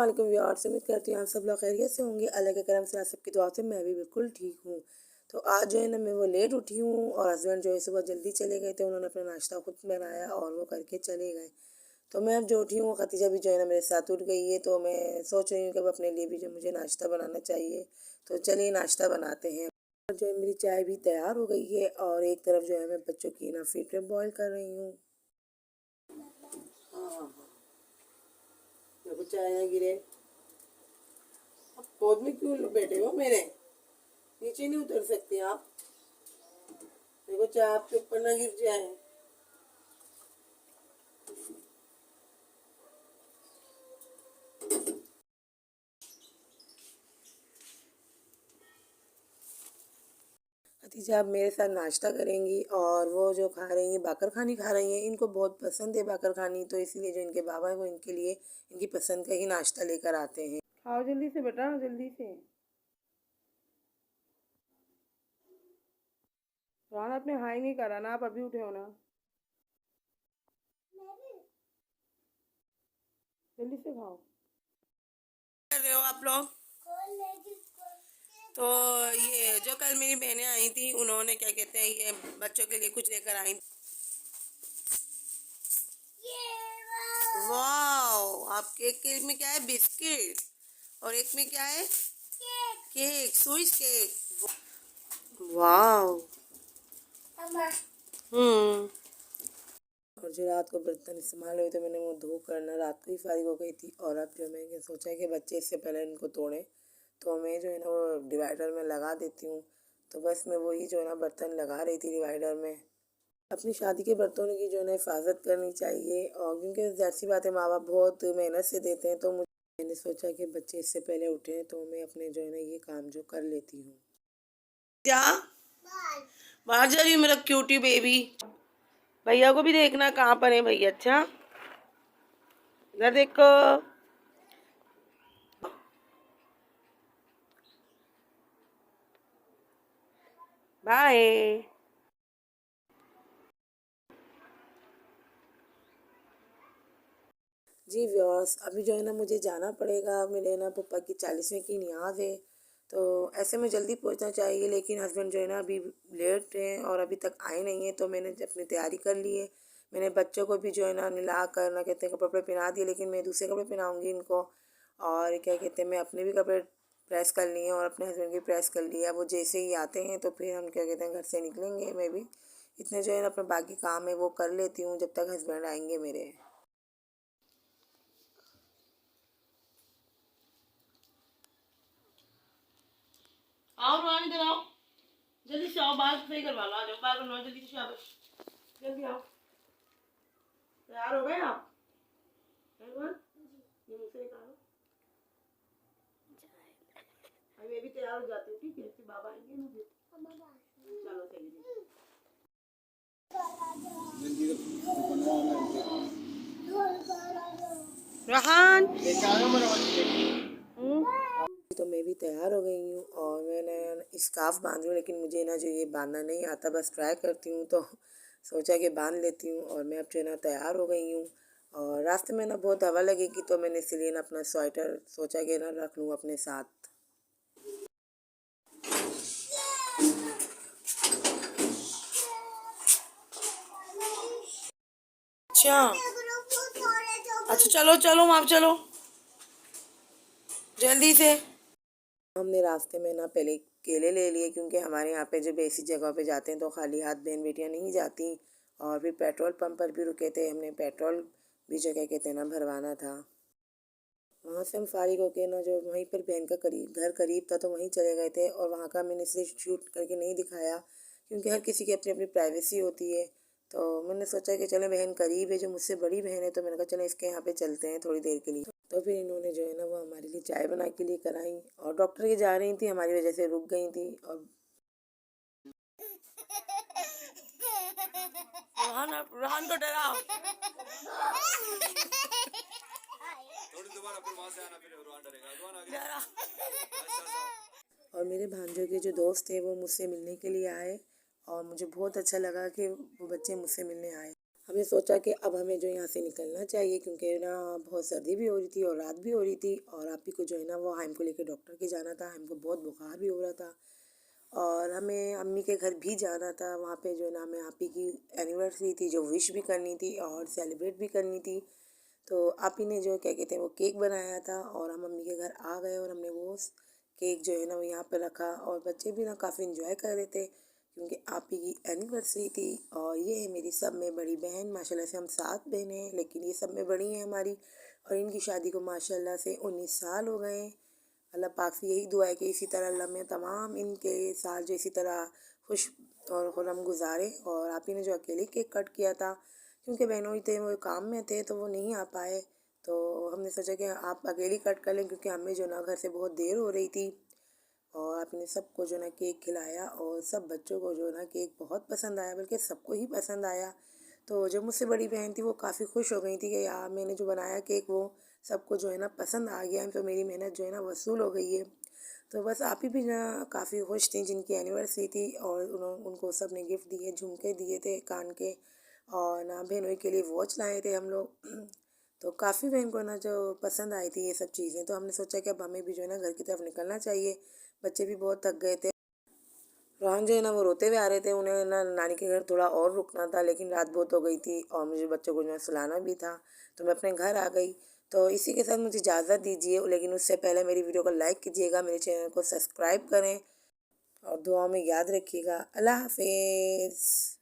अस्सलाम वालेकुम व्यूअर्स, उम्मीद करती हूँ आप सब लोग खैरियत से होंगे। अल्लाह के करम से आप सबकी दुआ से मैं भी बिल्कुल ठीक हूँ। तो आज जो है ना मैं वो लेट उठी हूँ और हस्बैंड जो है सुबह जल्दी चले गए थे। उन्होंने अपना नाश्ता खुद बनाया और वो करके चले गए। तो मैं अब जो उठी हूँ, खतीजा भी जो है ना मेरे साथ उठ गई है। तो मैं सोच रही हूँ कि अब अपने लिए भी जो मुझे नाश्ता बनाना चाहिए। तो चलिए नाश्ता बनाते हैं। और जो है मेरी चाय भी तैयार हो गई है और एक तरफ जो है मैं बच्चों की ना फीड बॉयल कर रही हूँ। हाँ, देखो चाय ना गिरे। अब गोद में क्यों बैठे हो मेरे? नीचे नहीं उतर सकती आप? देखो चाय आपके ऊपर ना गिर जाए। खतीजा आप मेरे साथ नाश्ता करेंगी और वो जो खा रही हैं बाकर खानी खा रही हैं। इनको बहुत पसंद है बाकर खानी, तो इसलिए जो इनके बाबा है वो इनके लिए इनकी पसंद का ही नाश्ता लेकर आते हैं। खाओ जल्दी से बेटा, जल्दी से। रान आपने हाई नहीं करा ना, आप अभी उठे हो ना, जल्दी से खाओ। कर रहे हो आप लोग? तो ये जो कल मेरी बहनें आई थी उन्होंने क्या कहते हैं ये बच्चों के लिए कुछ लेकर आई। वाह, आपके एक केक में क्या है? बिस्किट। और एक में क्या है? Cake, sweet cake. वाह। और जो रात को बर्तन इस्तेमाल हुए तो मैंने वो धो कर ना रात को ही फारिग हो गई थी। और अब जो मैंने सोचा कि बच्चे इससे पहले इनको तोड़ें तो मैं जो है ना वो डिवाइडर में लगा देती हूँ। तो बस मैं वही जो है ना बर्तन लगा रही थी डिवाइडर में। अपनी शादी के बर्तनों की जो है ना हिफाजत करनी चाहिए, और क्योंकि ज़ाहिर सी बात है माँ बाप बहुत मेहनत से देते हैं। तो मैंने सोचा कि बच्चे इससे पहले उठे हैं तो मैं अपने जो है ना ये काम जो कर लेती हूँ। क्या बाहर जा रही हूँ मेरा क्यूटी बेबी? भैया को भी देखना कहाँ पर है भैया। अच्छा इधर देखो। बाय। जी व्यूअर्स, अभी जो है ना मुझे जाना पड़ेगा। मेरे ना पापा की 40वें की नियाज़ है, तो ऐसे में जल्दी पहुंचना चाहिए। लेकिन हस्बैंड जो है ना अभी लेट हैं और अभी तक आए नहीं हैं। तो मैंने अपनी तैयारी कर ली है। मैंने बच्चों को भी जो है ना नहला कर ना कहते हैं कपड़े पहना दिए, लेकिन मैं दूसरे कपड़े पहनाऊँगी इनको। और क्या कहते हैं मैं अपने भी कपड़े प्रेस कर लिए और अपने हस्बैंड की प्रेस कर लिया। वो जैसे ही आते हैं तो फिर हम क्या कहते हैं घर से निकलेंगे। मैं भी इतने जो है ना अपना बाकी काम है वो कर लेती हूँ जब तक हस्बैंड आएंगे मेरे। आओ रोहान, इधर आओ, जल्दी से आओ, बाल सही करवा लो। आ जाओ, बाल बनवाओ जल्दी से, शाबाश, जल्दी आओ। तैयार हो गए आप? रोहान, ये मुझसे निकालो। अभी मैं भी तैयार हो जाती हूँ, ठीक है? फिर बाबा आएंगे ना फिर। चलो चलिए। रोहान तो मैं भी तैयार हो गई हूँ और मैंने स्कार्फ बांध रही हूँ, लेकिन मुझे ना जो ये बांधना नहीं आता, बस ट्राई करती हूँ। तो सोचा कि बांध लेती हूँ और मैं अब जो है ना तैयार हो गई हूँ। और रास्ते में ना बहुत हवा लगेगी तो मैंने इसलिए ना अपना स्वेटर सोचा कि ना रख लूँ अपने साथ। अच्छा अच्छा, चलो चलो आप चलो जल्दी से। हमने रास्ते में ना पहले केले ले लिए, क्योंकि हमारे यहाँ पे जब ऐसी जगह पे जाते हैं तो खाली हाथ बहन बेटियाँ नहीं जाती। और फिर पेट्रोल पंप पर भी रुके थे, हमने पेट्रोल भी जो क्या कहते हैं ना भरवाना था। वहाँ से हम फारिग होके ना जो वहीं पर बहन का घर करीब था तो वहीं चले गए थे। और वहाँ का मैंने इसलिए शूट करके नहीं दिखाया क्योंकि हर किसी की अपनी अपनी प्राइवेसी होती है। तो मैंने सोचा कि चलो बहन करीब है, जो मुझसे बड़ी बहन है, तो मैंने कहा चलो इसके यहाँ पे चलते हैं थोड़ी देर के लिए। तो फिर इन्होंने जो है ना वो हमारे लिए चाय बना के लिए कराई और डॉक्टर के जा रही थी, हमारी वजह से रुक गई थी। और रोहन को डराओ। दोबारा फिर वहां से आना, फिर रोहन डरेगा, रोहन आ गया। और मेरे भांजों के जो दोस्त थे वो मुझसे मिलने के लिए आए और मुझे बहुत अच्छा लगा कि वो बच्चे मुझसे मिलने आए। हमने सोचा कि अब हमें जो यहाँ से निकलना चाहिए, क्योंकि ना बहुत सर्दी भी हो रही थी और रात भी हो रही थी, और आप ही को जो है ना वो हाइम को लेकर डॉक्टर के जाना था। हमको बहुत बुखार भी हो रहा था और हमें अम्मी के घर भी जाना था। वहाँ पे जो है ना हमें आप ही की एनिवर्सरी थी, जो विश भी करनी थी और सेलिब्रेट भी करनी थी। तो आप ही ने जो क्या कहते हैं वो केक बनाया था और हम मम्मी के घर आ गए और हमने वो केक जो है ना वो यहाँ पे रखा, और बच्चे भी ना काफ़ी इन्जॉय कर रहे थे क्योंकि आप ही की एनिवर्सरी थी। और ये है मेरी सब में बड़ी बहन, माशाल्लाह से हम 7 बहनें हैं लेकिन ये सब में बड़ी हैं हमारी, और इनकी शादी को माशाल्लाह से 19 साल हो गए हैं। अल्लाह पाक से यही दुआ है कि इसी तरह अल्लाह में तमाम इनके साल जो इसी तरह खुश और खुरम गुजारे। और आप ही ने जो अकेले केक कट किया था, क्योंकि बहनों ही थे वो काम में थे तो वो नहीं आ पाए, तो हमने सोचा कि आप अकेली कट कर लें, क्योंकि हमें जो ना घर से बहुत देर हो रही थी। और आपने सबको जो ना केक खिलाया और सब बच्चों को जो ना केक बहुत पसंद आया, बल्कि सबको ही पसंद आया। तो जो मुझसे बड़ी बहन थी वो काफ़ी खुश हो गई थी कि यार मैंने जो बनाया केक वो सबको जो है ना पसंद आ गया है, तो मेरी मेहनत जो है ना वसूल हो गई है। तो बस आप ही भी ना काफ़ी खुश थी जिनकी एनिवर्सरी थी, और उनको सब ने गिफ्ट दिए, झुमके दिए थे कान के, और ना बहनोई के लिए वॉच लाए थे हम लोग। तो काफ़ी बहन को ना जो पसंद आई थी ये सब चीज़ें, तो हमने सोचा कि अब हमें भी जो है ना घर की तरफ निकलना चाहिए। बच्चे भी बहुत थक गए थे। रोहन जो है ना वो रोते हुए आ रहे थे, उन्हें ना नानी के घर थोड़ा और रुकना था, लेकिन रात बहुत हो गई थी और मुझे बच्चों को जो है सुलाना भी था, तो मैं अपने घर आ गई। तो इसी के साथ मुझे इजाज़त दीजिए, लेकिन उससे पहले मेरी वीडियो को लाइक कीजिएगा, मेरे चैनल को सब्सक्राइब करें और दुआ में याद रखिएगा। अल्लाह हाफिज़।